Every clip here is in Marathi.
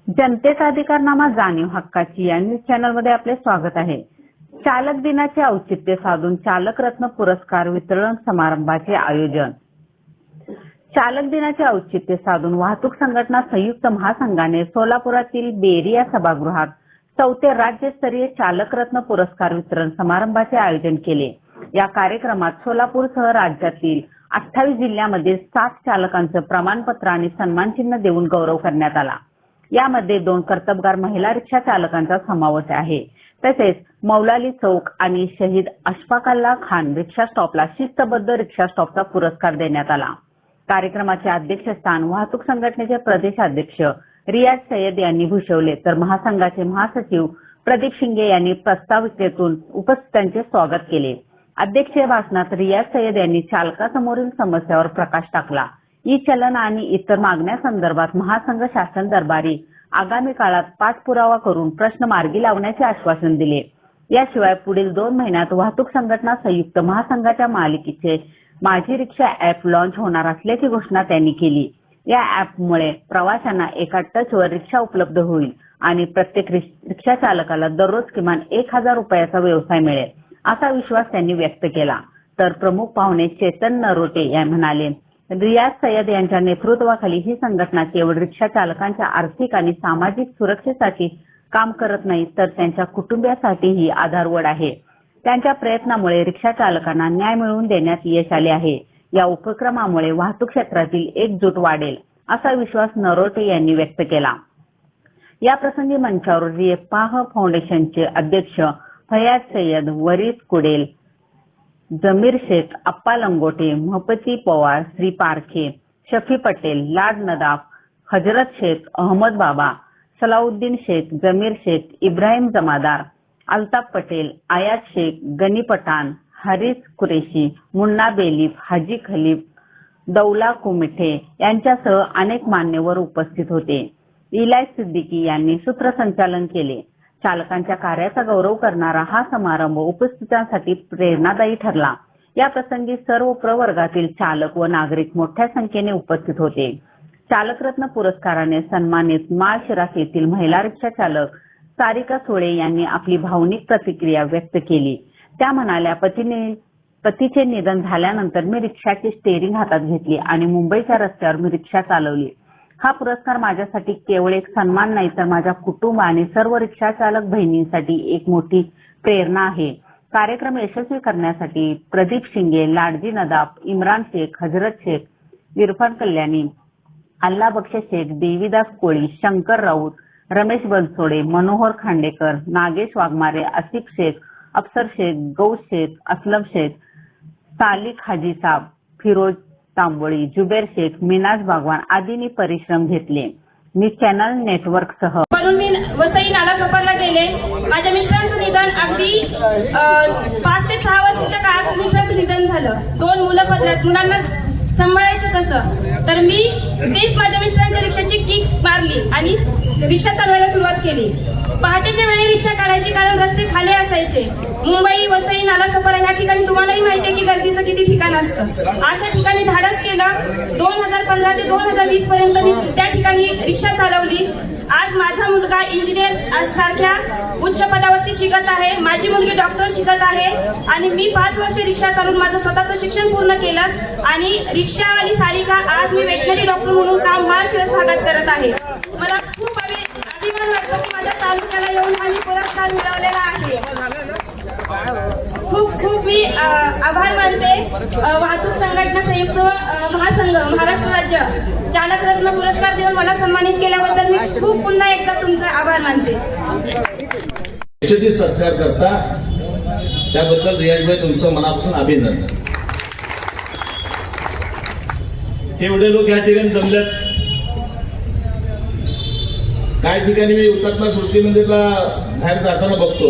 जनतेचा अधिकारनामा जाणीव हक्काची या न्यूज चॅनलमध्ये आपले स्वागत आहे. चालक दिनाचे औचित्य साधून चालक रत्न पुरस्कार वितरण समारंभाचे आयोजन. चालक दिनाचे औचित्य साधून वाहतूक संघटना संयुक्त महासंघाने सोलापुरातील बेरी या सभागृहात 4थे राज्यस्तरीय चालक रत्न पुरस्कार वितरण समारंभाचे आयोजन केले. या कार्यक्रमात सोलापूरसह राज्यातील 28 जिल्ह्यामध्ये 7 चालकांचं प्रमाणपत्र आणि सन्मानचिन्ह देऊन गौरव करण्यात आला. यामध्ये 2 कर्तबगार महिला रिक्षा चालकांचा समावेश आहे. तसेच मौलाली चौक आणि शहीद अशफाकउल्लाह खान रिक्षा स्टॉपला शिस्तबद्ध रिक्षा स्टॉपचा पुरस्कार देण्यात आला. कार्यक्रमाचे अध्यक्षस्थान वाहतूक संघटनेचे प्रदेशाध्यक्ष रियाज सय्यद यांनी भूषवले, तर महासंघाचे महासचिव प्रदीप शिंगे यांनी प्रास्ताविकेतून उपस्थितांचे स्वागत केले. अध्यक्षीय भाषणात रियाज सय्यद यांनी चालकासमोरील समस्यावर प्रकाश टाकला. ई-चलन आणि इतर मागण्यांसंदर्भात महासंघ शासन दरबारी आगामी काळात पाठपुरावा करून प्रश्न मार्गी लावण्याचे आश्वासन दिले. याशिवाय पुढील 2 महिन्यात वाहतूक संघटना संयुक्त महासंघाच्या मालकीचे माझी रिक्षा अॅप लॉन्च होणार असल्याची घोषणा त्यांनी केली. या अॅपमुळे प्रवाशांना एका टचवर रिक्षा उपलब्ध होईल आणि प्रत्येक रिक्षा चालकाला दररोज किमान 1000 रुपयाचा व्यवसाय मिळेल, असा विश्वास त्यांनी व्यक्त केला. तर प्रमुख पाहुणे चेतन नरोटे या म्हणाले, रियाज सय्यद यांच्या नेतृत्वाखाली ही संघटना केवळ रिक्षा चालकांच्या आर्थिक आणि सामाजिक सुरक्षेसाठी काम करत नाही, तर त्यांच्या कुटुंबियासाठीही आधारवड आहे. त्यांच्या प्रयत्नामुळे रिक्षा चालकांना न्याय मिळवून देण्यात यश आले आहे. या उपक्रमामुळे वाहतूक क्षेत्रातील एकजूट वाढेल, असा विश्वास नरोटे यांनी व्यक्त केला. या प्रसंगी मंचावर रिपाह फाउंडेशनचे अध्यक्ष फयाज सय्यद, वरीद कुडेल, जमीर शेख, अप्पा लंगोटे, महपती पवार, श्री पारखे, शफी पटेल, लाड नदाफ, हजरत शेख, अहमद बाबा, सलाउद्दीन शेख, जमीर शेख, इब्राहिम जमादार, अल्ताफ पटेल, आयात शेख, गनी पठाण, हारिस कुरेशी, मुन्ना बेलीफ, हाजी खलीफ, दौला कुमिठे यांच्यासह अनेक मान्यवर उपस्थित होते. इलाय सिद्दीकी यांनी सूत्रसंचालन केले. चालकांच्या कार्याचा गौरव करणारा हा समारंभ उपस्थितांसाठी प्रेरणादायी ठरला. या प्रसंगी सर्व प्रवर्गातील चालक व नागरिक मोठ्या संख्येने उपस्थित होते. चालकरत्न पुरस्काराने सन्मानित माळशिरस येथील महिला रिक्षा चालक सारिका सोळे यांनी आपली भावनिक प्रतिक्रिया व्यक्त केली. त्या म्हणाल्या, पतीचे निधन झाल्यानंतर मी रिक्षाची स्टेअरिंग हातात घेतली आणि मुंबईच्या रस्त्यावर मी रिक्षा चालवली. हा पुरस्कार माझ्यासाठी केवळ एक सन्मान नाही, तर माझ्या कुटुंब आणि सर्व रिक्षा चालक बहिणींसाठी एक मोठी प्रेरणा आहे. कार्यक्रम यशस्वी करण्यासाठी प्रदीप शिंगे, लाडजी नदाफ, इम्रान शेख, हजरत शेख, इरफान कल्याणी, अल्ला बक्ष शेख, देवीदास कोळी, शंकर राऊत, रमेश बनसोडे, मनोहर खांडेकर, नागेश वाघमारे, आसिफ शेख, अफसर शेख, गौस शेख, असलम शेख, सालिक हाजी साब, फिरोज तांबोळी, जुबेर शेख, मिनाज बागवान आदींनी परिश्रम घेतले. मी चॅनल नेटवर्क सह मी वसई नालासोपारला गेले. माझ्या मिस्टरांचं निधन अगदी 5 ते 6 वर्षाच्या काळात मिस्टरांचं निधन झालं. 2 मुलं पडल्यात. मुलांना सांभाळायचं कसं, तर मी तेच माझ्या मिस्टरांच्या रिक्षाची किक मारली आणि रिक्षा चालवायला सुरुवात केली. पहाटेच्या वेळी रिक्षा काढायची, कारण रस्ते खाली असायचे. मुंबई, वसई, नालासोपारा ह्या ठिकाणी तुम्हालाही माहिती आहे की गर्दीचं किती ठिकाण असतं. अशा ठिकाणी धाडस केलं. 2015 ते 2020 पर्यंत मी त्या ठिकाणी रिक्षा चालवली. आज माझा मुलगा इंजिनियर सारख्या उच्च पदावरती शिकत आहे. माझी मुलगी डॉक्टर शिकत आहे आणि मी 5 वर्ष रिक्षा चालवून माझं स्वतःचं शिक्षण पूर्ण केलं आणि रिक्षा आणि सारिका आज मी वेटनरी डॉक्टर म्हणून काम माळशिरस भागात करत आहे. मला खूप अभिमान वाटतो की माझ्या तालुक्याला येऊन हा मी पुरस्कार मिळवलेला आहे. खूप मी आभार मानते. वाहतूक संघटना संयुक्त महासंघ महाराष्ट्र राज्य चालक रत्न पुरस्कार देऊन मला सन्मानित केल्याबद्दल मी खूप पुन्हा एकदा तुमचा आभार मानते. सत्कार करता त्याबद्दल रियाजभाई तुमचं मनापासून अभिनंदन. एवढे लोक या ठिकाणी जमल्यात. काही ठिकाणी मी हुतात्मा स्मृती मंदिरला बाहेर जाताना बघतो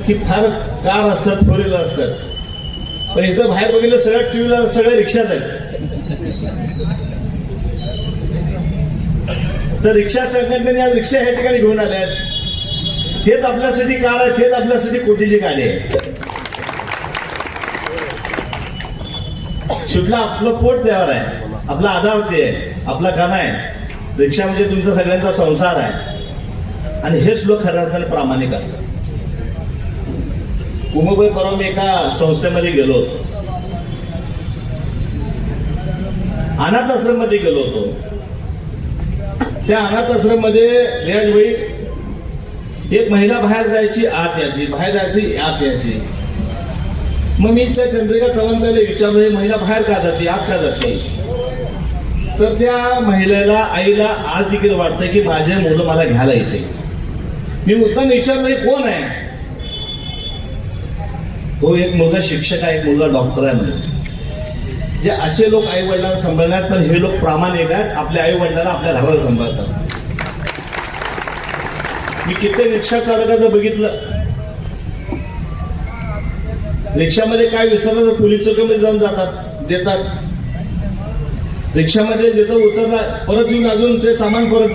की फार कार असतात, 4 व्हीलर असतात, पण इथं बाहेर बघितलं सगळ्या 2 व्हीलर, सगळ्या रिक्षाच आहेत. तर रिक्षा संघटनेने आज रिक्षा ह्या ठिकाणी घेऊन आल्यात. तेच आपल्यासाठी कार आहे, तेच आपल्यासाठी कोटीची गाडी आहे. शेवटला आपलं पोट त्यावर आहे, आपला आधार ते आहे, आपला गाणं आहे. रिक्षा म्हणजे तुमचा सगळ्यांचा संसार आहे आणि हेच लोक खऱ्या अर्थाने प्रामाणिक असतात. मुंबई परवा मी एका संस्थेमध्ये गेलो होतो, अनाथ आश्रम मध्ये गेलो होतो. त्या अनाथ आश्रम मध्ये रियाजबाई, एक महिला बाहेर जायची आत यायची, बाहेर जायची आत यायची. मग मी त्या चंद्रिका चव्हाण विचारलं, ही महिला बाहेर का जाते, आत का जाते? तर त्या महिलेला, आईला आज देखील वाटतं की माझे मुलं मला घ्यायला येते. मी मुद्दाम विचारलं, कोण आहे? तो एक मुलगा शिक्षक आहे, एक मुलगा डॉक्टर आहे म्हणजे. जे असे लोक आई वडिलांना सांभाळणार, पण हे लोक प्रामाणिक आहेत, आपल्या आई वडिलांना आपल्या घराला सांभाळतात. मी कित्येक रिक्षा चालकाचं बघितलं, रिक्षामध्ये काय विसरलं तर पोलीस चौकीमध्ये जाऊन देतात. रिक्षामध्ये जिथं उतरला परत येऊन अजून ते सामान परत